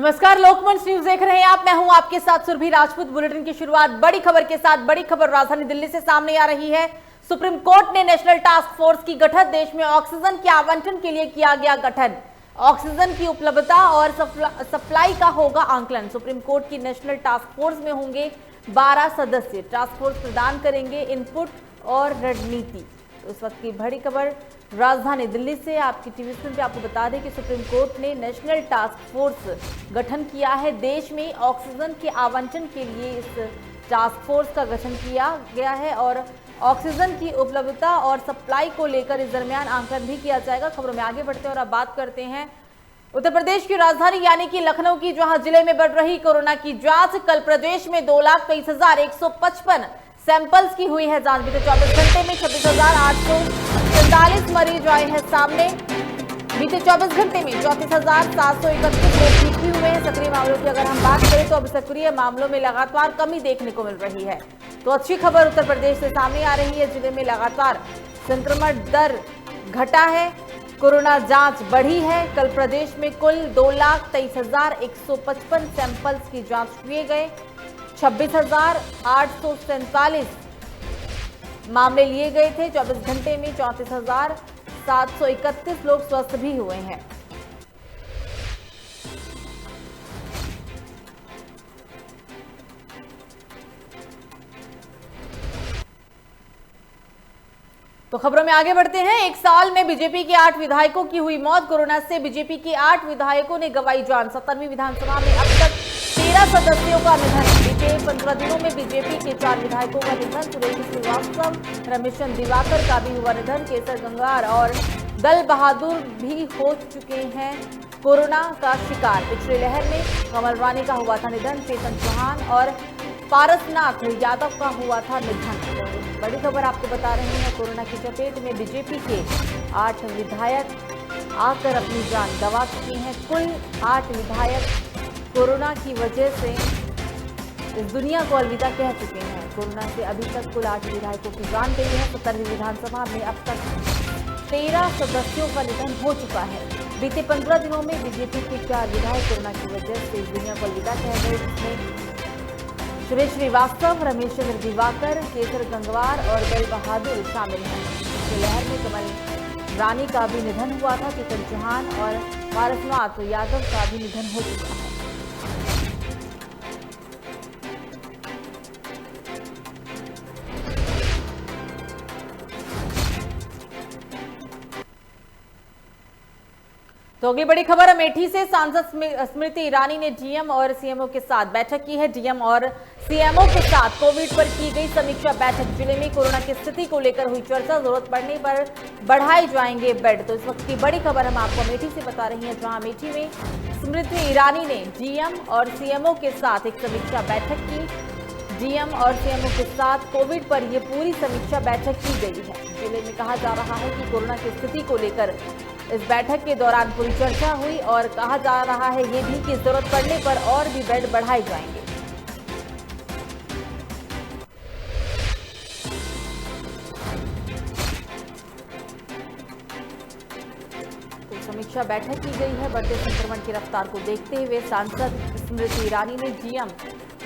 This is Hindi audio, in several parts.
नमस्कार, लोकमंच न्यूज देख रहे हैं आप। मैं हूं आपके साथ सुरभि राजपूत। बुलेटिन की शुरुआत बड़ी खबर के साथ। बड़ी खबर राजधानी दिल्ली से सामने आ रही है। सुप्रीम कोर्ट ने नेशनल टास्क फोर्स की गठन। देश में ऑक्सीजन के आवंटन के लिए किया गया गठन। ऑक्सीजन की उपलब्धता और सप्लाई का होगा आंकलन। सुप्रीम कोर्ट की नेशनल टास्क फोर्स में होंगे 12 सदस्य। टास्क फोर्स प्रदान करेंगे इनपुट और रणनीति। तो इस वक्त की बड़ी खबर राजधानी दिल्ली से आपकी टीवी स्क्रीन पे आपको बता दें कि सुप्रीम कोर्ट ने नेशनल टास्क फोर्स गठन किया है। देश में ऑक्सीजन के आवंटन के लिए इस टास्क फोर्स का गठन किया गया है और ऑक्सीजन की उपलब्धता और सप्लाई को लेकर इस दरमियान आंकलन भी किया जाएगा। खबरों में आगे बढ़ते हैं और अब बात करते हैं उत्तर प्रदेश की राजधानी यानी कि लखनऊ की, जहां जिले में बढ़ रही कोरोना की जांच। कल प्रदेश में 2,23,155 सैंपल्स की हुई है जांच। बीते 24 घंटे में 26,843 मरीज आए हैं सामने। बीते 24 घंटे में 34,731 लोग ठीक भी हुए हैं। सक्रिय मामलों की अगर हम बात करें तो अब सक्रिय मामलों में लगातार कमी देखने को मिल रही है। तो अच्छी खबर उत्तर प्रदेश से सामने आ रही है। जिले में लगातार संक्रमण दर घटा है, कोरोना जांच बढ़ी है। कल प्रदेश में कुल 2,23,155 सैंपल्स की जांच किए गए। 26,847 मामले लिए गए थे। 24 घंटे में 34,731 लोग स्वस्थ भी हुए हैं। तो खबरों में आगे बढ़ते हैं। एक साल में बीजेपी के 8 विधायकों की हुई मौत। कोरोना से बीजेपी के 8 विधायकों ने गंवाई जान। 17वीं विधानसभा में अब तक 13 सदस्यों का निधन। बीते 15 दिनों में बीजेपी के 4 विधायकों का निधन। सुरेश श्रीवास्तव, रमेशन दिवाकर का भी हुआ निधन। केसर गंगवार और दल बहादुर भी हो चुके हैं कोरोना का शिकार। पिछली लहर में कमल रानी का हुआ था निधन। चेतन चौहान और पारसनाथ यादव का हुआ था निधन। बड़ी खबर आपको बता रहे हैं, कोरोना की चपेट में बीजेपी के 8 विधायक आकर अपनी जान गंवा चुके हैं। कुल 8 विधायक कोरोना की वजह से इस दुनिया को अलविदा कह चुके हैं। कोरोना से अभी तक कुल 8 विधायकों की जान गई है। 17वीं विधानसभा में अब तक 13 सदस्यों का निधन हो चुका है। बीते 15 दिनों में बीजेपी के 4 विधायक कोरोना की वजह से इस दुनिया को अलविदा कह गए, जिसमें सुरेश श्रीवास्तव, रमेशचंद्र दिवाकर, केसर गंगवार और दल बहादुर शामिल हैं। इसके लहर में कमल रानी का भी निधन हुआ था। चेतन चौहान और पारसनाथ यादव का भी निधन हो चुका है। तो अगली बड़ी खबर अमेठी से। सांसद स्मृति ईरानी ने डीएम और सीएमओ के साथ बैठक की है। डीएम और सीएमओ के साथ कोविड पर की गई समीक्षा बैठक। जिले में कोरोना की स्थिति को लेकर हुई चर्चा। जरूरत पड़ने पर बढ़ाए जाएंगे बेड। तो इस वक्त की बड़ी खबर हम आपको अमेठी से बता रही हैं, जहां अमेठी में स्मृति ईरानी ने डीएम और सीएमओ के साथ एक समीक्षा बैठक की। डीएम और सीएमओ के साथ कोविड पर यह पूरी समीक्षा बैठक की गई है। जिले में कहा जा रहा है कि कोरोना की स्थिति को लेकर इस बैठक के दौरान पूरी चर्चा हुई और कहा जा रहा है ये भी कि जरूरत पड़ने पर और भी बेड बढ़ाए जाएंगे। तो समीक्षा बैठक की गई है। बढ़ते संक्रमण की रफ्तार को देखते हुए सांसद स्मृति ईरानी ने डीएम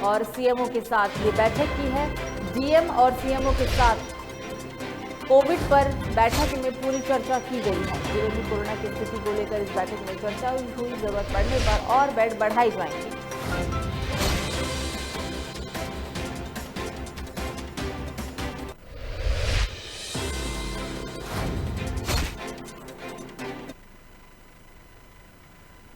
और सीएमओ के साथ ये बैठक की है। डीएम और सीएमओ के साथ कोविड पर बैठक में पूरी चर्चा की गई है। जिले में कोरोना की स्थिति को लेकर इस बैठक में चर्चा हुई। जरूरत पड़ने पर और बेड बढ़ाए जाएंगे।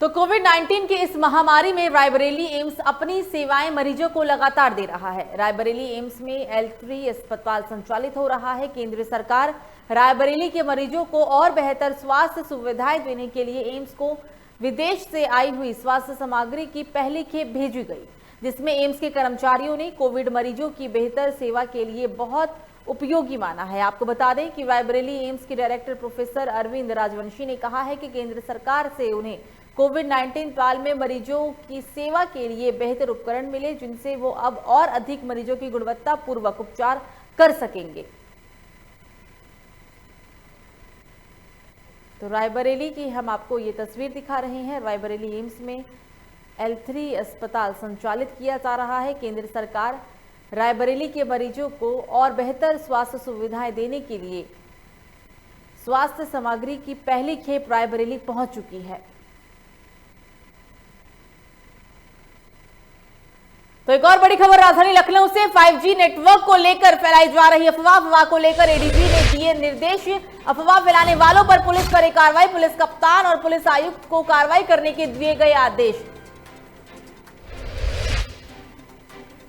तो कोविड-19 की इस महामारी में रायबरेली एम्स अपनी सेवाएं मरीजों को लगातार दे रहा है। रायबरेली एम्स में L3 अस्पताल संचालित हो रहा है। केंद्र सरकार रायबरेली के मरीजों को और बेहतर स्वास्थ्य सुविधाएं देने के लिए एम्स को विदेश से आई हुई स्वास्थ्य सामग्री की पहली खेप भेजी गई, जिसमें एम्स के कर्मचारियों ने कोविड मरीजों की बेहतर सेवा के लिए बहुत उपयोगी माना है। आपको बता दें कि रायबरेली एम्स के डायरेक्टर प्रोफेसर अरविंद राजवंशी ने कहा है कि केंद्र सरकार से उन्हें कोविड-19 काल में मरीजों की सेवा के लिए बेहतर उपकरण मिले, जिनसे वो अब और अधिक मरीजों की गुणवत्ता पूर्वक उपचार कर सकेंगे। तो रायबरेली की हम आपको ये तस्वीर दिखा रहे हैं। रायबरेली एम्स में L3 अस्पताल संचालित किया जा रहा है। केंद्र सरकार रायबरेली के मरीजों को और बेहतर स्वास्थ्य सुविधाएं देने के लिए स्वास्थ्य सामग्री की पहली खेप रायबरेली पहुंच चुकी है। तो एक और बड़ी खबर राजधानी लखनऊ से 5G नेटवर्क को लेकर फैलाई जा रही अफवाह को लेकर एडीजी ने दिए निर्देश। अफवाह फैलाने वालों पर पुलिस करे कार्रवाई। पुलिस कप्तान और पुलिस आयुक्त को कार्रवाई करने के दिए गए आदेश।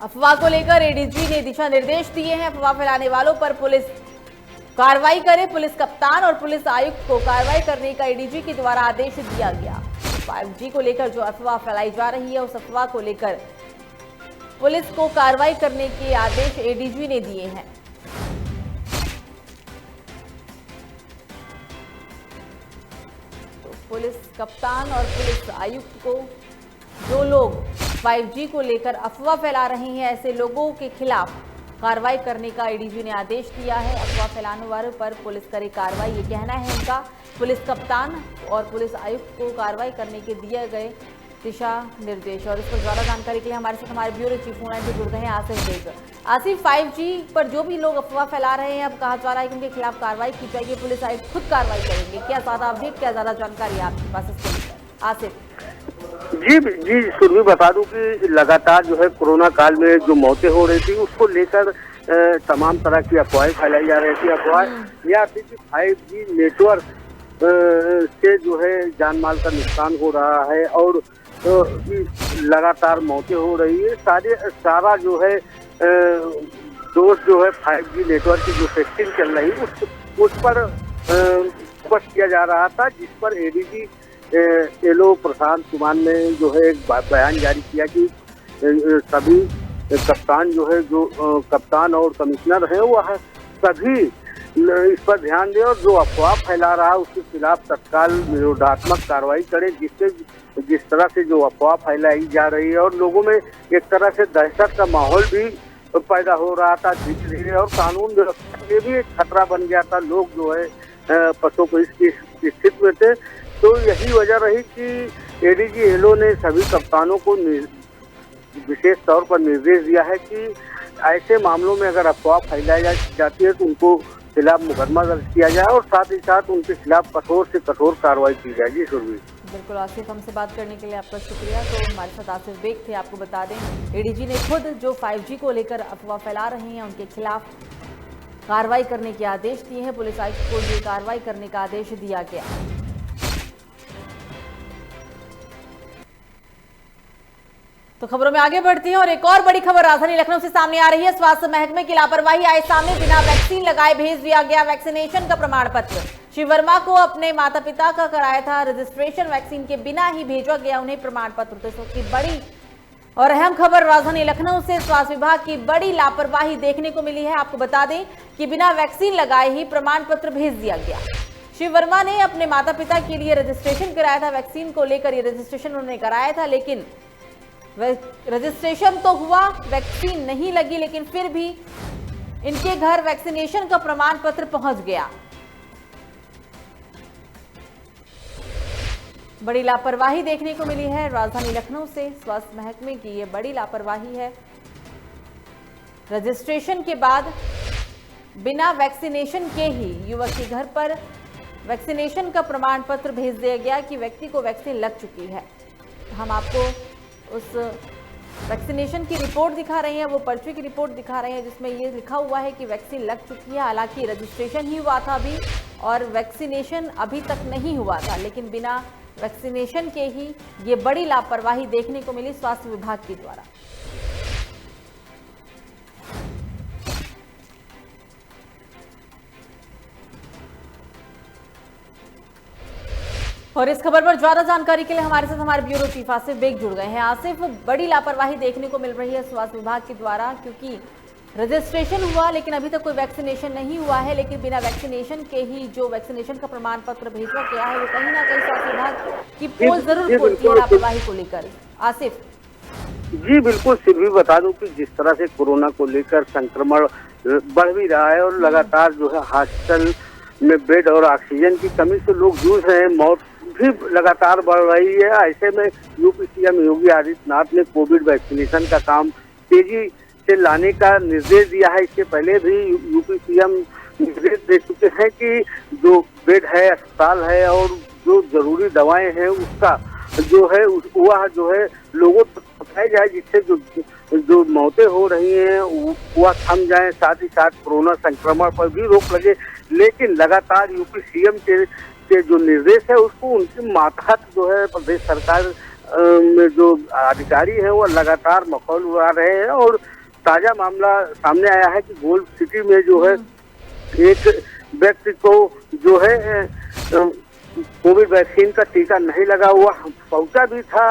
अफवाह को लेकर एडीजी ने दिशा निर्देश दिए हैं। अफवाह फैलाने वालों पर पुलिस कार्रवाई करे। पुलिस कप्तान और पुलिस आयुक्त को कार्रवाई करने का एडीजी के द्वारा आदेश दिया गया। 5G को लेकर जो अफवाह फैलाई जा रही है, उस अफवाह को लेकर पुलिस को कार्रवाई करने के आदेश एडीजी ने दिए हैं। तो पुलिस कप्तान और पुलिस आयुक्त को जो लोग 5G को लेकर अफवाह फैला रहे हैं, ऐसे लोगों के खिलाफ कार्रवाई करने का एडीजी ने आदेश दिया है। अफवाह फैलाने वालों पर पुलिस करे कार्रवाई, ये कहना है उनका। पुलिस कप्तान और पुलिस आयुक्त को कार्रवाई करने के दिए गए दिशा निर्देश। और इस पर ज्यादा जानकारी के लिए हमारे साथ हमारे ब्यूरो चीफ ऑनलाइन से जुड़ रहे हैं आसिफ बेग। आसिफ, 5G पर जो भी लोग अफवाह फैला रहे हैं, अब कहा जा रहा है कि उनके खिलाफ कार्रवाई की जाएगी, पुलिस आयुक्त खुद कार्रवाई करेंगे। क्या ज्यादा अपडेट, क्या ज्यादा जानकारी है आपके पास इसके लिए आसिफ? जी सुरभि, बता दूं कि लगातार जो है कोरोना काल में जो मौतें हो रही थी, उसको लेकर तमाम तरह की अफवाहें फैलाई जा रही थी। अफवाह यह थी कि 5G नेटवर्क से जो है जान माल का नुकसान हो रहा है और लगातार मौतें हो रही है। सारा जो है दोष जो है 5G नेटवर्क की जो टेस्टिंग चल रही उस पर फोकस किया जा रहा था, जिस पर एडीजी एलो प्रशांत कुमार ने जो है एक बयान जारी किया कि सभी कप्तान जो है, जो कप्तान और कमिश्नर हैं, वह सभी इस पर ध्यान दें और जो अफवाह फैला रहा है उसके खिलाफ तत्काल निरोधात्मक कार्रवाई करें, जिससे जिस तरह से जो अफवाह फैलाई जा रही है और लोगों में एक तरह से दहशत का माहौल भी पैदा हो रहा था धीरे धीरे, और कानून व्यवस्था के लिए भी एक खतरा बन गया था। लोग जो है पशु को इसकी स्थिति में थे। तो यही वजह रही कि एडीजी एलो ने सभी कप्तानों को विशेष तौर पर निर्देश दिया है कि ऐसे मामलों में अगर अफवाह फैलाई जाती है तो उनको खिलाफ मुकदमा दर्ज किया जाए और साथ ही साथ उनके खिलाफ कठोर से कठोर कार्रवाई की जाएगी। सुरभि, बिल्कुल आसिफ, हमसे बात करने के लिए आपका शुक्रिया। तो हमारे साथ आसिफ बेग थे। आपको बता दें, एडीजी ने खुद जो 5G को लेकर अफवाह फैला रहे हैं, उनके खिलाफ कार्रवाई करने के आदेश दिए हैं। पुलिस आयुक्त को ये कार्रवाई करने का आदेश दिया गया। तो खबरों में आगे बढ़ती हैं और एक और बड़ी खबर राजधानी लखनऊ से सामने आ रही है। स्वास्थ्य महकमे की लापरवाही आए सामने। बिना वैक्सीन लगाए भेज दिया गया वैक्सीनेशन का प्रमाण पत्र। श्री वर्मा को अपने माता पिता का कराया था रजिस्ट्रेशन, वैक्सीन के बिना ही भेजा गया उन्हें प्रमाण पत्र। तो इसकी बड़ी और अहम खबर राजधानी लखनऊ से स्वास्थ्य विभाग की बड़ी लापरवाही देखने को मिली है। आपको बता दें कि बिना वैक्सीन लगाए ही प्रमाण पत्र भेज दिया गया। श्री वर्मा ने अपने माता पिता के लिए रजिस्ट्रेशन कराया था। वैक्सीन को लेकर ये रजिस्ट्रेशन उन्होंने कराया था, लेकिन रजिस्ट्रेशन तो हुआ, वैक्सीन नहीं लगी, लेकिन फिर भी इनके घर वैक्सीनेशन का प्रमाण पत्र पहुंच गया। बड़ी लापरवाही देखने को मिली है राजधानी लखनऊ से। स्वास्थ्य महकमे की ये बड़ी लापरवाही है। रजिस्ट्रेशन के बाद बिना वैक्सीनेशन के ही युवक के घर पर वैक्सीनेशन का प्रमाण पत्र भेज दिया गया कि व्यक्ति को वैक्सीन लग चुकी है। हम आपको उस वैक्सीनेशन की रिपोर्ट दिखा रहे हैं, वो पर्ची की रिपोर्ट दिखा रहे हैं, जिसमें ये लिखा हुआ है कि वैक्सीन लग चुकी है। हालांकि रजिस्ट्रेशन ही हुआ था अभी और वैक्सीनेशन अभी तक नहीं हुआ था, लेकिन बिना वैक्सीनेशन के ही ये बड़ी लापरवाही देखने को मिली स्वास्थ्य विभाग के द्वारा। और इस खबर पर ज्यादा जानकारी के लिए हमारे साथ हमारे ब्यूरो चीफ आसिफ बेग जुड़ गए हैं। आसिफ, बड़ी लापरवाही देखने को मिल रही है स्वास्थ्य विभाग के द्वारा, क्योंकि रजिस्ट्रेशन हुआ लेकिन अभी तक कोई वैक्सीनेशन नहीं हुआ है, लेकिन बिना वैक्सीनेशन के ही जो वैक्सीनेशन का प्रमाण पत्र भेजा गया है, वो कहीं ना कहीं स्वास्थ्य विभाग की पोल जरूर खोलती है लापरवाही को लेकर। आसिफ जी बिल्कुल, फिर भी बता दूं कि जिस तरह से कोरोना को लेकर संक्रमण बढ़ भी रहा है और लगातार जो है हॉस्पिटल में बेड और ऑक्सीजन की कमी से लोग जूझ रहे हैं, मौत भी लगातार बढ़ रही है। ऐसे में यूपी सीएम योगी आदित्यनाथ ने कोविड वैक्सीनेशन का काम तेजी से लाने का निर्देश दिया है। इससे पहले भी यूपी सीएम निर्देश दे चुके हैं कि जो बेड है, अस्पताल है और जो जरूरी दवाएं हैं उसका जो है वह जो है लोगों तक पहुंचाई जाए, जिससे जो मौतें हो रही हैं वह थम जाए, साथ ही साथ कोरोना संक्रमण पर भी रोक लगे। लेकिन लगातार यूपी सीएम के जो निर्देश है उसको उनके मातहत जो है प्रदेश सरकार में जो अधिकारी हैं वो लगातार मखौल उड़ा रहे हैं। और ताजा मामला सामने आया है कि गोल्ड सिटी में जो है एक व्यक्ति को जो है कोविड वैक्सीन का टीका नहीं लगा हुआ, पहुंचा भी था,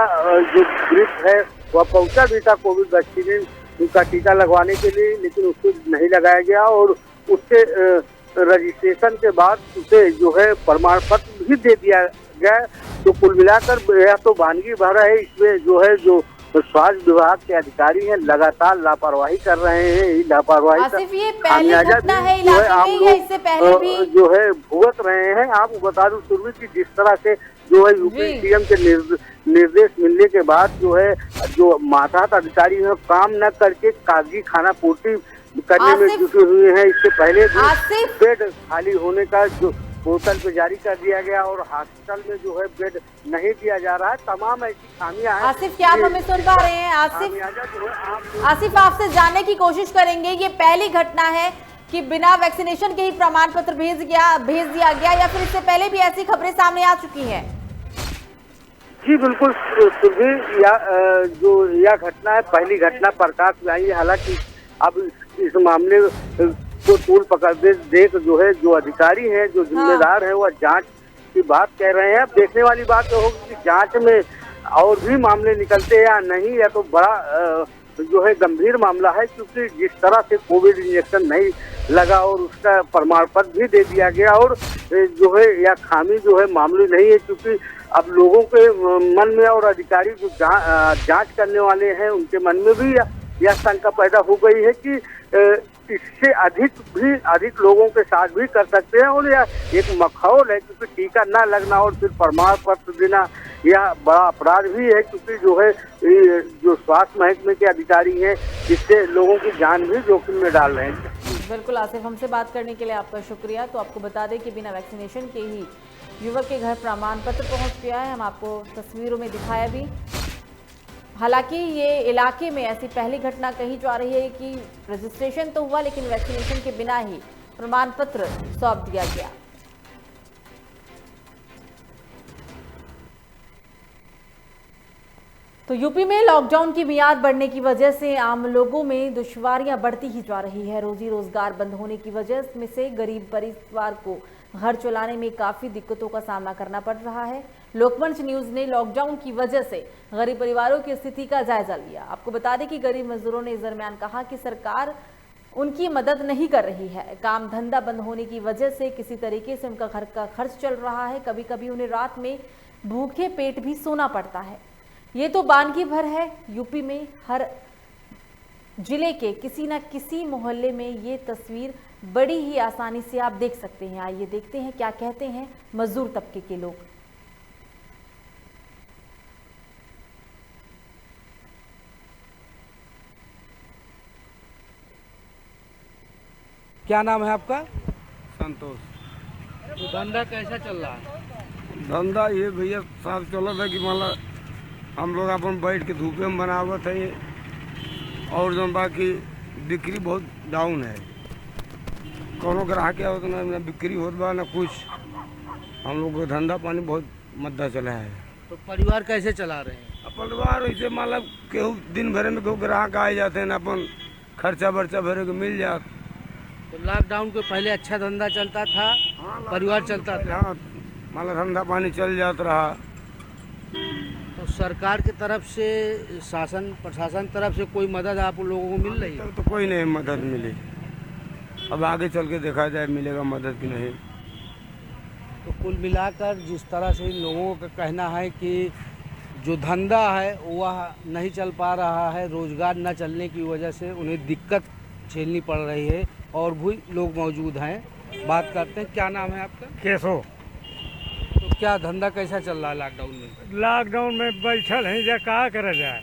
जो ग्रुप है वह पहुंचा भी था कोविड वैक्सीन का टीका लगवाने के लिए, लेकिन उसको नहीं लगाया गया और उससे रजिस्ट्रेशन के बाद उसे जो है प्रमाण पत्र भी दे दिया गया। तो कुल मिलाकर यह तो वानगी भर है। इसमें जो है जो स्वास्थ्य विभाग के अधिकारी हैं लगातार लापरवाही कर रहे हैं। लापरवाही आसिफ, ये पहली घटना है इलाके में या इससे पहले भी जो है भुगत रहे हैं। आपको बता दूं सुरभि की जिस तरह से जो है यूपी सीएम के निर्देश मिलने के बाद जो है जो मातहत अधिकारी है काम न करके कागजी खाना पूर्ति करने में जुटे हुए हैं। इससे पहले भी बेड खाली होने का जो पोर्टल पे जारी कर दिया गया और हॉस्पिटल में जो है बेड नहीं दिया जा रहा है। तमाम ऐसी खामियां हैं। आसिफ, क्या आप हमें सुन पा रहे हैं? आसिफ आपसे जानने की कोशिश करेंगे, ये पहली घटना है कि बिना वैक्सीनेशन के ही प्रमाण पत्र भेज दिया गया या फिर इससे पहले भी ऐसी खबरें सामने आ चुकी हैं? जी बिल्कुल सुबह जो यह घटना है पहली घटना प्रकाश में आई है। हालांकि अब इस मामले को तूल पकड़ देख जो है जो अधिकारी हैं, जो जिम्मेदार हैं, वह जांच की बात कह रहे हैं। अब देखने वाली बात तो होगी कि जांच में और भी मामले निकलते हैं या नहीं, या तो बड़ा जो है गंभीर मामला है, क्योंकि जिस तरह से कोविड इंजेक्शन नहीं लगा और उसका प्रमाण पत्र भी दे दिया गया और जो है यह खामी जो है मामूली नहीं है, क्योंकि अब लोगों के मन में और अधिकारी जो जांच करने वाले हैं उनके मन में भी यह शंका पैदा हो गई है कि इससे अधिक लोगों के साथ भी कर सकते हैं और यह एक मखौल है, क्योंकि टीका न लगना और फिर प्रमाण पत्र देना यह बड़ा अपराध भी है, क्योंकि जो है जो स्वास्थ्य महकमे के अधिकारी हैं इससे लोगों की जान भी जोखिम में डाल रहे हैं। बिल्कुल आसिफ, हमसे बात करने के लिए आपका शुक्रिया। तो आपको बता दें कि बिना वैक्सीनेशन के ही युवक के घर प्रमाण पत्र पहुंच गया है। हम आपको तस्वीरों में दिखाया भी। हालांकि ये इलाके में ऐसी पहली घटना कही जा रही है कि रजिस्ट्रेशन तो हुआ लेकिन वैक्सीनेशन के बिना ही प्रमाण पत्र सौंप दिया गया। तो यूपी में लॉकडाउन की मियाद बढ़ने की वजह से आम लोगों में दुश्वारियां बढ़ती ही जा रही है। रोजी रोजगार बंद होने की वजह में से गरीब परिवार को घर चलाने में काफी दिक्कतों का सामना करना पड़ रहा है। लोकमंच न्यूज ने लॉकडाउन की वजह से गरीब परिवारों की स्थिति का जायजा लिया। आपको बता दें कि गरीब मजदूरों ने इस दरमियान कहा कि सरकार उनकी मदद नहीं कर रही है। काम धंधा बंद होने की वजह से किसी तरीके से उनका घर का खर्च चल रहा है। कभी कभी उन्हें रात में भूखे पेट भी सोना पड़ता है। ये तो वानगी भर है। यूपी में हर जिले के किसी न किसी मोहल्ले में ये तस्वीर बड़ी ही आसानी से आप देख सकते हैं। आइए देखते हैं क्या कहते हैं मजदूर तबके के लोग। क्या नाम है आपका? संतोष। तो धंधा कैसा चल रहा है? धंधा ये भैया साहब चला था कि मतलब हम लोग अपन बैठ के धूपे में बनावत है और जो बाकी बिक्री बहुत डाउन है। कोनो ग्राहक आवत ना बिक्री होत बा ना कुछ। हम लोग को धंधा पानी बहुत मद्दा चला है। तो परिवार कैसे चला रहे हैं? परिवार ऐसे मतलब केहू दिन भरे में केहू ग्राहक आ जाते हैं ना, अपन खर्चा बर्चा भरे के मिल जात। तो लॉकडाउन के पहले अच्छा धंधा चलता था, परिवार चलता था, मतलब धंधा पानी चल जाता रहा। तो सरकार की तरफ से शासन प्रशासन तरफ से कोई मदद आप लोगों को मिल रही है? तो कोई नहीं मदद मिली। अब आगे चल के देखा जाए मिलेगा मदद की नहीं। तो कुल मिलाकर जिस तरह से लोगों का कहना है कि जो धंधा है वह नहीं चल पा रहा है, रोजगार न चलने की वजह से उन्हें दिक्कत झेलनी पड़ रही है। और भी लोग मौजूद हैं, बात करते हैं। क्या नाम है आपका? केसो। तो क्या धंधा कैसा चल रहा है लॉकडाउन में? लॉकडाउन में बैठल हैं जा का करा जाए,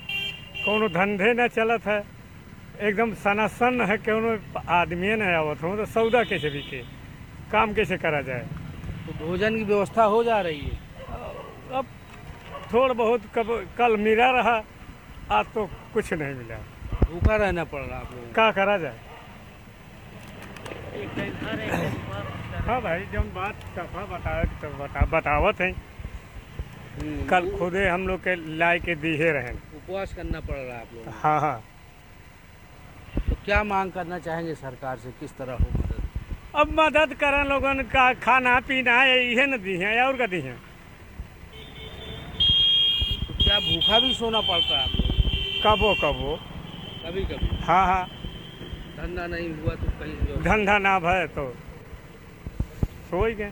कोनो धंधे न चलत है, एकदम सनासन है, कोनो आदमी न आवत हो तो सौदा कैसे बिके, काम कैसे करा जाए। तो भोजन की व्यवस्था हो जा रही है? अब थोड़ा बहुत कल मिला रहा, आज तो कुछ नहीं मिला, भूखा रहना पड़ रहा आप लोगों को। का करा जाए। हाँ भाई, जब बात सफा बतावत हैं, कल खुदे हम लोग के लाई के दिए रहे, उपवास करना पड़ रहा है आप लोगों हाँ हाँ। को। तो क्या मांग करना चाहेंगे सरकार से, किस तरह हो मदद? अब मदद करें लोगन का, खाना पीना यही न दी है और का दी है। तो क्या भूखा भी सोना पड़ता है आप लोग? कबो कबो, कभी कभी हाँ हाँ, धंधा नहीं हुआ तो कहीं भी धंधा ना भय तो सोई गए।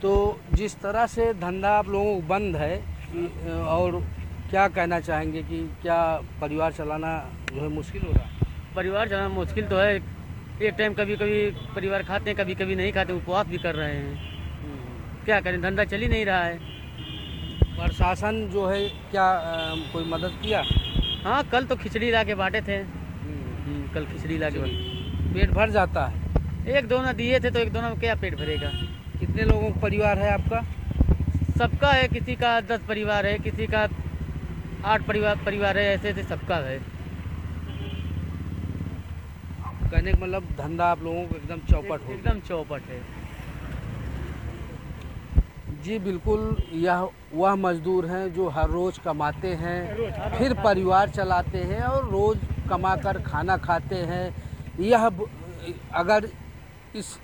तो जिस तरह से धंधा आप लोगों को बंद है और क्या कहना चाहेंगे कि क्या परिवार चलाना जो है मुश्किल हो रहा है? परिवार चलाना मुश्किल तो है, एक टाइम कभी कभी परिवार खाते हैं, कभी कभी नहीं खाते, उपवास भी कर रहे हैं, क्या करें, धंधा चल ही नहीं रहा है। प्रशासन जो है क्या कोई मदद किया? हाँ, कल तो खिचड़ी ला के बांटे थे, कल खिचड़ी ला के पेट भर जाता है? एक दोनों दिए थे तो एक दोनों में क्या पेट भरेगा। कितने लोगों का परिवार है आपका? सबका है, किसी का 10 परिवार है, किसी का 8 परिवार है, ऐसे ऐसे सबका है। कहने का मतलब धंधा आप लोगों को एकदम चौपट हो गया। एकदम चौपट है। जी बिल्कुल, यह वह मजदूर हैं जो हर रोज़ कमाते हैं, फिर परिवार चलाते हैं और रोज़ कमाकर खाना खाते हैं। यह अगर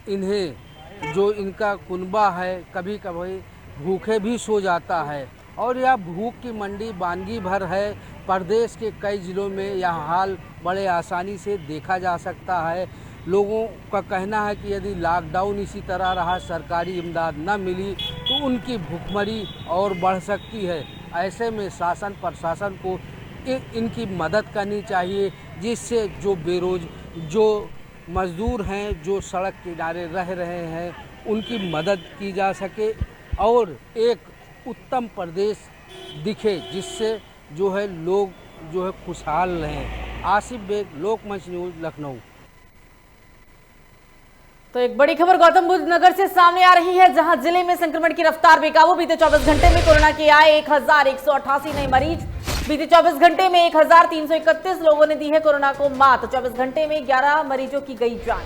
इन्हें जो इनका कुनबा है कभी कभी भूखे भी सो जाता है और यह भूख की मंडी बानगी भर है। प्रदेश के कई ज़िलों में यह हाल बड़े आसानी से देखा जा सकता है। लोगों का कहना है कि यदि लॉकडाउन इसी तरह रहा, सरकारी इमदाद न मिली तो उनकी भूखमरी और बढ़ सकती है। ऐसे में शासन प्रशासन को इनकी मदद करनी चाहिए, जिससे जो मज़दूर हैं, जो सड़क किनारे रह रहे हैं, उनकी मदद की जा सके और एक उत्तम प्रदेश दिखे, जिससे जो है लोग जो है खुशहाल रहें। आसिफ बेग, लोकमंच न्यूज़, लखनऊ। तो एक बड़ी खबर गौतम बुद्ध नगर से सामने आ रही है, जहां जिले में संक्रमण की रफ्तार बेकाबू। बीते 24 घंटे में कोरोना के आए 1188 नए मरीज। बीते 24 घंटे में 1331 लोगों ने दी है कोरोना को मात। 24 घंटे में 11 मरीजों की गई जान।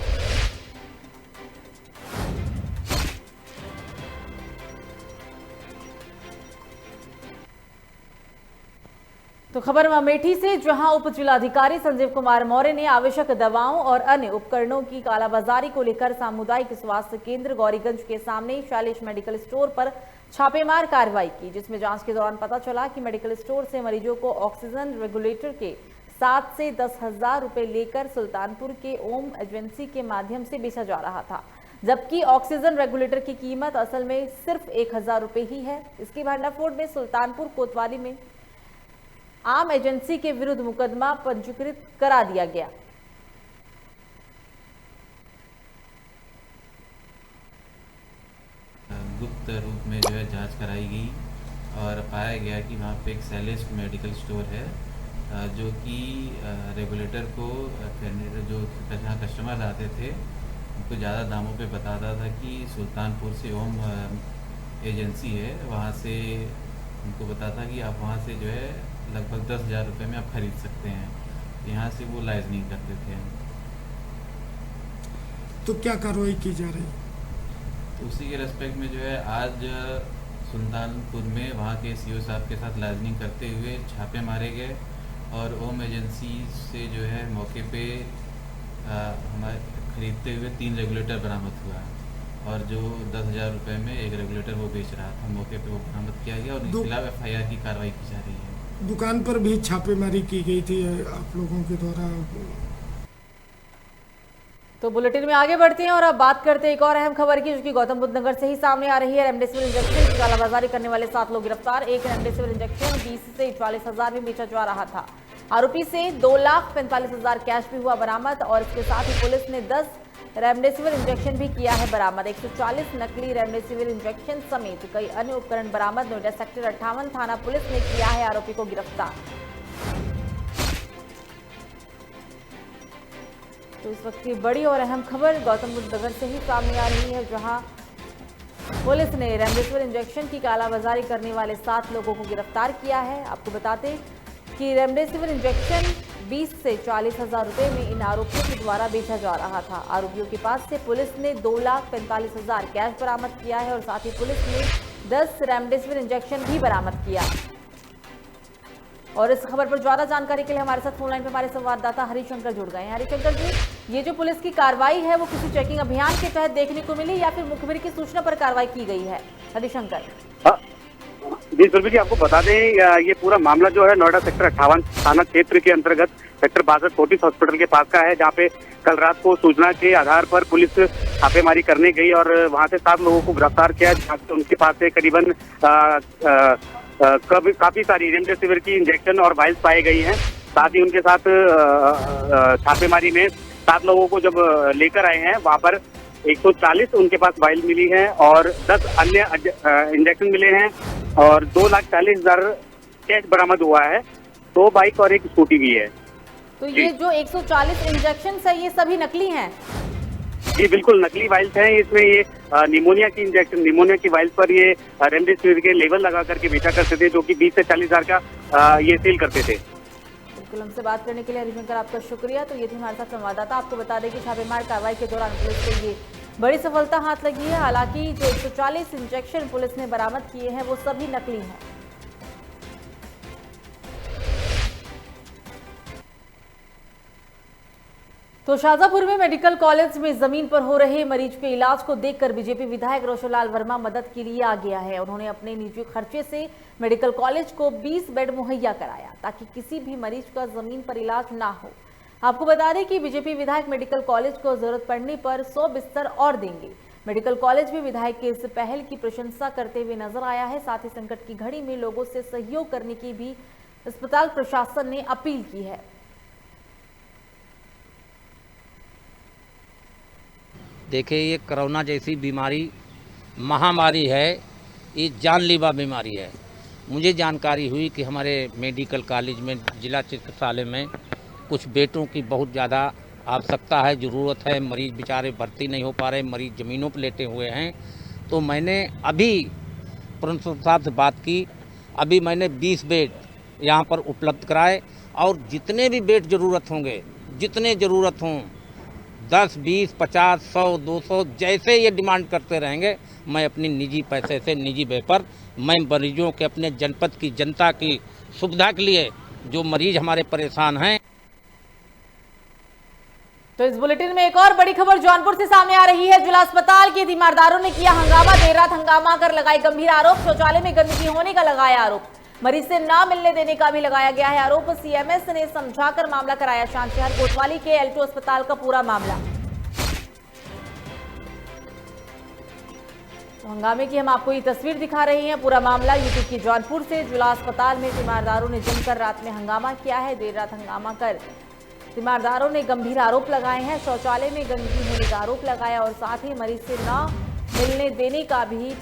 तो खबर अमेठी से, जहां उप जिलाधिकारी संजीव कुमार मौर्य ने आवश्यक दवाओं और अन्य उपकरणों की कालाबाजारी को लेकर सामुदायिक स्वास्थ्य केंद्र गौरीगंज के सामने शैलेश मेडिकल स्टोर पर छापेमार कार्रवाई की, जिसमें जांच के दौरान पता चला कि मेडिकल स्टोर से मरीजों को ऑक्सीजन रेगुलेटर के 7 से 10 हजार रुपए लेकर सुल्तानपुर के ओम एजेंसी के माध्यम से बेचा जा रहा था, जबकि ऑक्सीजन रेगुलेटर की कीमत असल में सिर्फ 1000 रुपए ही है। इसके भांडाफोड़ में सुल्तानपुर कोतवाली में आम एजेंसी के विरुद्ध मुकदमा पंजीकृत करा दिया गया। गुप्त रूप में जो है जांच कराई गई और पाया गया कि वहाँ पे एक शैलेश मेडिकल स्टोर है जो कि रेगुलेटर को जो जहाँ कस्टमर आते थे उनको ज़्यादा दामों पे बताता था कि सुल्तानपुर से ओम एजेंसी है, वहाँ से उनको बताता कि आप वहाँ से जो है लगभग 10,000 रुपये में आप खरीद सकते हैं। यहाँ से वो लाइज नहीं करते थे। तो क्या कार्रवाई की जा रही है? तो उसी के रेस्पेक्ट में जो है आज सुल्तानपुर में वहाँ के सीओ साहब के साथ लाइजनिंग करते हुए छापे मारे गए और ओम एजेंसी से जो है मौके पे हमारे खरीदते हुए 3 रेगुलेटर बरामद हुआ और जो 10,000 रुपये में एक रेगुलेटर वो बेच रहा था, मौके पे वो बरामद किया गया और उनके खिलाफ FIR की कार्रवाई की जा रही है। दुकान पर भी छापेमारी की गई थी आप लोगों के द्वारा। तो बुलेटिन में आगे बढ़ते हैं और अब बात करते हैं एक और अहम खबर की, जो कि गौतम बुद्ध नगर से ही सामने आ रही है। रेमडेसिविर इंजेक्शन की कालाबाजारी करने वाले 7 लोग गिरफ्तार। एक रेमडेसिविर इंजेक्शन 20 से 44 हजार में बेचा जा रहा था। आरोपी से 2,45,000 कैश भी हुआ बरामद और इसके साथ ही पुलिस ने 10 रेमडेसिविर इंजेक्शन भी किया है बरामद। 140 नकली रेमडेसिविर इंजेक्शन समेत कई अन्य उपकरण बरामद। नोएडा सेक्टर 58 थाना पुलिस ने किया है आरोपी को गिरफ्तार। तो इस वक्त की बड़ी और अहम खबर गौतम बुद्ध नगर से ही सामने आ रही है, जहां पुलिस ने रेमडेसिविर इंजेक्शन की कालाबाजारी करने वाले 7 लोगों को गिरफ्तार किया है। आपको बताते कि रेमडेसिविर इंजेक्शन 20 से 40 हजार रुपए में इन आरोपियों के द्वारा बेचा जा रहा था। आरोपियों के पास से पुलिस ने 2,45,000 कैश बरामद किया है और साथ ही पुलिस ने 10 रेमडेसिविर इंजेक्शन भी बरामद किया। और इस खबर पर ज्यादा जानकारी के लिए हमारे साथ फोन लाइन पर हमारे संवाददाता हरिशंकर जुड़ गए हैं। हरिशंकर जी, ये जो पुलिस की कार्रवाई है वो किसी चेकिंग अभियान के तहत देखने को मिली या फिर मुखबिर की सूचना पर कार्रवाई की गई है? हरिशंकर जी सुरभि जी, आपको बता दें ये पूरा मामला जो है नोएडा सेक्टर 58 थाना क्षेत्र के अंतर्गत सेक्टर 62 फोर्टिस हॉस्पिटल के पास का है, जहाँ पे कल रात को सूचना के आधार पर पुलिस छापेमारी करने गई और वहाँ से 7 लोगों को गिरफ्तार किया। उनके पास से करीबन काफी सारी रेमडेसिविर की इंजेक्शन और वाइल्स पाई गई हैं। साथ ही उनके साथ छापेमारी में 7 लोगों को जब लेकर आए हैं, वहाँ पर 140 उनके पास वाइल मिली है और 10 अन्य इंजेक्शन मिले हैं और 2,40,000 कैश बरामद हुआ है। 2 बाइक और 1 स्कूटी भी है। तो ये जो 140 इंजेक्शन है ये सभी नकली हैं? जी बिल्कुल नकली वाइल्स हैं। इसमें ये निमोनिया की इंजेक्शन, निमोनिया की वाइल्स पर ये रेमडेसिविर के लेवल लगा करके बेचा करते थे, जो कि 20 से 40,000 का ये सेल करते थे। बिल्कुल, हमसे बात करने के लिए हरिशंकर आपका शुक्रिया। तो ये थे हमारे साथ संवाददाता। आपको बता दें कि छापेमार कार्रवाई के दौरान पुलिस को ये बड़ी सफलता हाथ लगी है। हालांकि जो 140 इंजेक्शन पुलिस ने बरामद किए हैं वो सभी नकली हैं। तो शाजापुर में मेडिकल कॉलेज में जमीन पर हो रहे मरीज के इलाज को देखकर बीजेपी विधायक रोशनलाल वर्मा मदद के लिए आ गया है। उन्होंने अपने निजी खर्चे से मेडिकल कॉलेज को 20 बेड मुहैया कराया ताकि किसी भी मरीज का जमीन पर इलाज ना हो। आपको बता दें कि बीजेपी विधायक मेडिकल कॉलेज को जरूरत पड़ने पर 100 बिस्तर और देंगे। मेडिकल कॉलेज भी विधायक के इस पहल की प्रशंसा करते हुए नजर आया है। साथ ही संकट की घड़ी में लोगों से सहयोग करने की भी अस्पताल प्रशासन ने अपील की है। देखिए, ये कोरोना जैसी बीमारी महामारी है, ये जानलेवा बीमारी है। मुझे जानकारी हुई कि हमारे मेडिकल कॉलेज में, जिला चिकित्सालय में कुछ बेडों की बहुत ज़्यादा आवश्यकता है, ज़रूरत है। मरीज बेचारे भर्ती नहीं हो पा रहे, मरीज ज़मीनों पर लेटे हुए हैं। तो मैंने अभी प्रिंसिपल साहब से बात की, अभी मैंने 20 बेड यहाँ पर उपलब्ध कराए और जितने भी बेड ज़रूरत होंगे, जितने ज़रूरत हों, 10, 20, 50, 100, 200 जैसे ये डिमांड करते रहेंगे, मैं अपनी निजी पैसे से, निजी व्यय पर मैं मरीजों के, अपने जनपद की जनता की सुविधा के लिए, जो मरीज हमारे परेशान हैं। तो इस बुलेटिन में एक और बड़ी खबर जौनपुर से सामने आ रही है। जिला अस्पताल के तीमारदारों ने किया हंगामा। देर रात हंगामा कर लगाए गंभीर आरोप। शौचालय में गंदगी होने का लगाया आरोप। मरीज से ना मिलने देने का भी लगाया गया है आरोप। सीएमएस ने समझाकर मामला कराया शांत। शहर कोतवाली के L2 अस्पताल का पूरा मामला। तो हंगामे की हम आपको ये तस्वीर दिखा रहे हैं। पूरा मामला यूपी की जौनपुर से। जिला अस्पताल में तीमारदारों ने जमकर रात में हंगामा किया है। देर रात हंगामा कर तीमारदारों ने गंभीर आरोप लगाए हैं। शौचालय में गंदगी होने का आरोप लगाया और साथ ही मरीज से ना मिलने देने का भी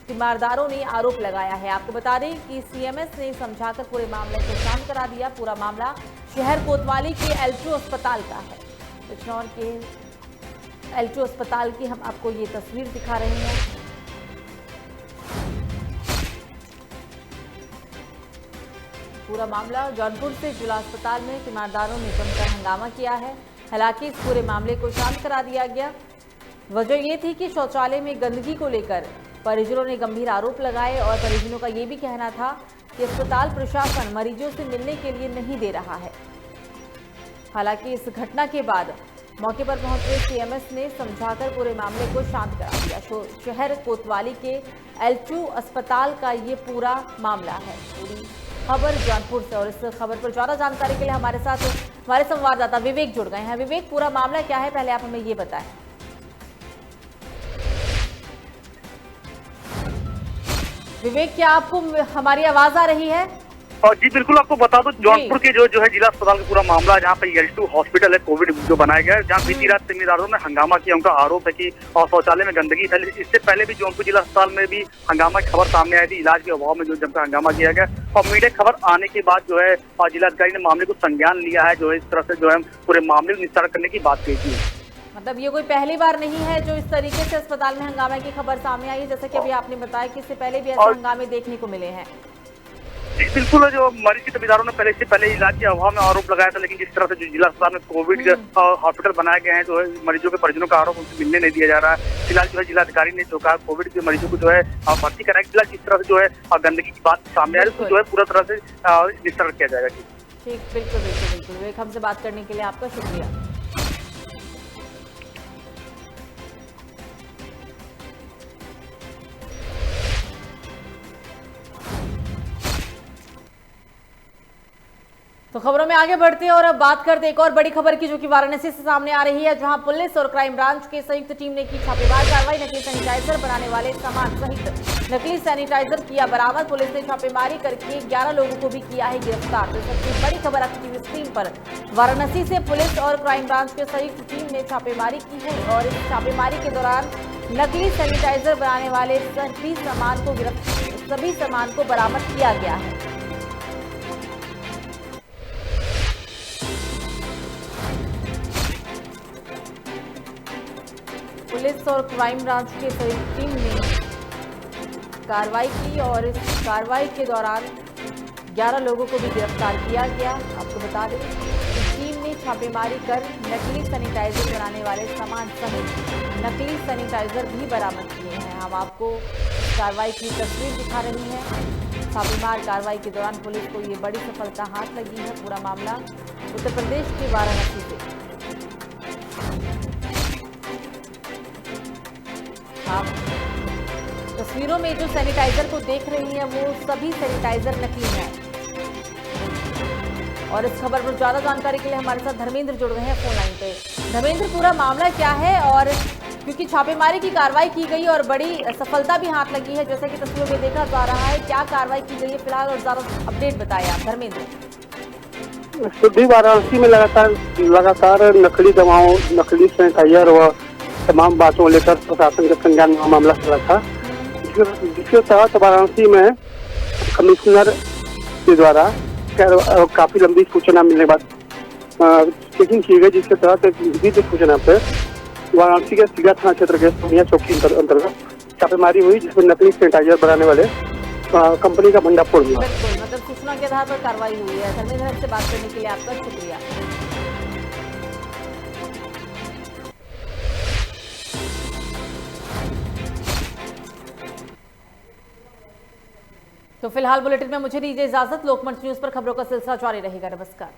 तीमारदारों ने आरोप लगाया है। आपको बता दें कि सीएमएस ने समझाकर पूरे मामले को शांत करा दिया। पूरा मामला शहर कोतवाली के L2 अस्पताल का है। बिजनौर के L2 अस्पताल की हम आपको ये तस्वीर दिखा रहे हैं। पूरा मामला जौनपुर से जिला अस्पताल में तीमारदारों ने जमकर हंगामा किया है। हालांकि इस पूरे मामले को शांत करा दिया गया। वजह ये थी कि शौचालय में गंदगी को लेकर परिजनों ने गंभीर आरोप लगाए और परिजनों का ये भी कहना था कि अस्पताल प्रशासन मरीजों से मिलने के लिए नहीं दे रहा है। हालांकि इस घटना के बाद मौके पर पहुंचे सीएमएस ने समझाकर पूरे मामले को शांत करा दिया। शहर कोतवाली के L2 अस्पताल का ये पूरा मामला है। पूरी खबर जौनपुर से। और इस खबर पर ज्यादा जानकारी के लिए हमारे साथ हमारे संवाददाता विवेक जुड़ गए हैं। विवेक, पूरा मामला क्या है, पहले आप हमें ये बताएं। विवेक, क्या आपको हमारी आवाज आ रही है? और जी बिल्कुल आपको बता दो जौनपुर के जो है जिला अस्पताल का पूरा मामला, जहाँ पे L2 हॉस्पिटल है कोविड जो बनाया गया है, जहाँ बीती रात सेमीदारों ने हंगामा किया। उनका आरोप है कि शौचालय में गंदगी फैली। इससे पहले भी जौनपुर जिला अस्पताल में भी हंगामा की खबर सामने आई थी, इलाज के अभाव में जो जमकर हंगामा किया गया। और मीडिया खबर आने के बाद जो है जिलाधिकारी ने मामले को संज्ञान लिया है, जो है इस तरह से जो है पूरे मामले को निस्तारण करने की बात कही थी। मतलब ये कोई पहली बार नहीं है जो इस तरीके से अस्पताल में हंगामे की खबर सामने आई है, जैसा कि अभी आपने बताया कि इससे पहले भी ऐसे हंगामे देखने को मिले हैं। बिल्कुल, जो मरीज के तबीदारों ने इससे पहले इलाज के अभाव में आरोप लगाया था, लेकिन जिस तरह से जो जिला अस्पताल में कोविड हॉस्पिटल बनाए गए हैं, जो है मरीजों के परिजनों का आरोप उनसे मिलने नहीं दिया जा रहा है। फिलहाल जो है जिलाधिकारी ने जो कहा कोविड के मरीजों को जो है भर्ती कराया। फिलहाल जिस तरह से जो है गंदगी की बात सामने आ रही है, उसको जो है पूरा तरह से निस्तारण किया जाएगा। ठीक, बिल्कुल बिल्कुल बिल्कुल। विवेक, हमसे बात करने के लिए आपका शुक्रिया। तो खबरों में आगे बढ़ते हैं और अब बात करते हैं एक और बड़ी खबर की, जो कि वाराणसी से सामने आ रही है, जहां पुलिस और क्राइम ब्रांच की संयुक्त टीम ने की छापेमार कार्रवाई। नकली सैनिटाइजर बनाने वाले सामान सहित नकली सैनिटाइजर किया बरामद। पुलिस ने छापेमारी करके 11 लोगों को भी किया है गिरफ्तार। तो सबसे बड़ी खबर आपकी टीवी स्क्रीन पर। वाराणसी से पुलिस और क्राइम ब्रांच की संयुक्त टीम ने छापेमारी की है और इस छापेमारी के दौरान नकली सैनिटाइजर बनाने वाले सभी सामान को बरामद किया गया है। पुलिस और क्राइम ब्रांच की संयुक्त टीम ने कार्रवाई की और इस कार्रवाई के दौरान 11 लोगों को भी गिरफ्तार किया गया। आपको बता दें कि टीम ने छापेमारी कर नकली सैनिटाइजर बनाने वाले सामान सहित नकली सैनिटाइजर भी बरामद किए हैं। हम आपको कार्रवाई की तस्वीर दिखा रही हैं। छापेमार कार्रवाई के दौरान पुलिस को ये बड़ी सफलता हाथ लगी है। पूरा मामला उत्तर प्रदेश के वाराणसी से। आप तस्वीरों में जो सैनिटाइजर को देख रही हैं वो सभी सैनिटाइजर नकली हैं। और इस खबर पर ज्यादा जानकारी के लिए हमारे साथ धर्मेंद्र जुड़ रहे हैं फोन लाइन पे। धर्मेंद्र, पूरा मामला क्या है? और क्योंकि छापेमारी की कार्रवाई की गई और बड़ी सफलता भी हाथ लगी है, जैसा कि तस्वीरों में देखा जा रहा है, क्या कार्रवाई की गई है फिलहाल और ज्यादा अपडेट बताएं आप धर्मेंद्र। सुधी वाराणसी में लगातार नकली दवाओं, नकली सैनिटाइजर व तमाम बातों को लेकर प्रशासन के संज्ञान में मामला चला था, जिसके तहत वाराणसी में कमिश्नर के द्वारा काफी लंबी सूचना मिलने के बाद चेकिंग की गई, जिसके तहत एक लिखित सूचना पे वाराणसी के सिगा थाना क्षेत्र के सोनिया चौकी अंतर्गत छापेमारी हुई, जिसमें नकली सैनिटाइजर बनाने वाले कंपनी का भंडाफोड़ हुआ। बिल्कुल, मतलब सूचना के आधार पर कार्रवाई हुई है। धर्मेंद्र, हमसे बात करने के लिए आपका शुक्रिया। तो फिलहाल बुलेटिन में मुझे दीजिए इजाजत। लोकमंच न्यूज पर खबरों का सिलसिला जारी रहेगा। नमस्कार।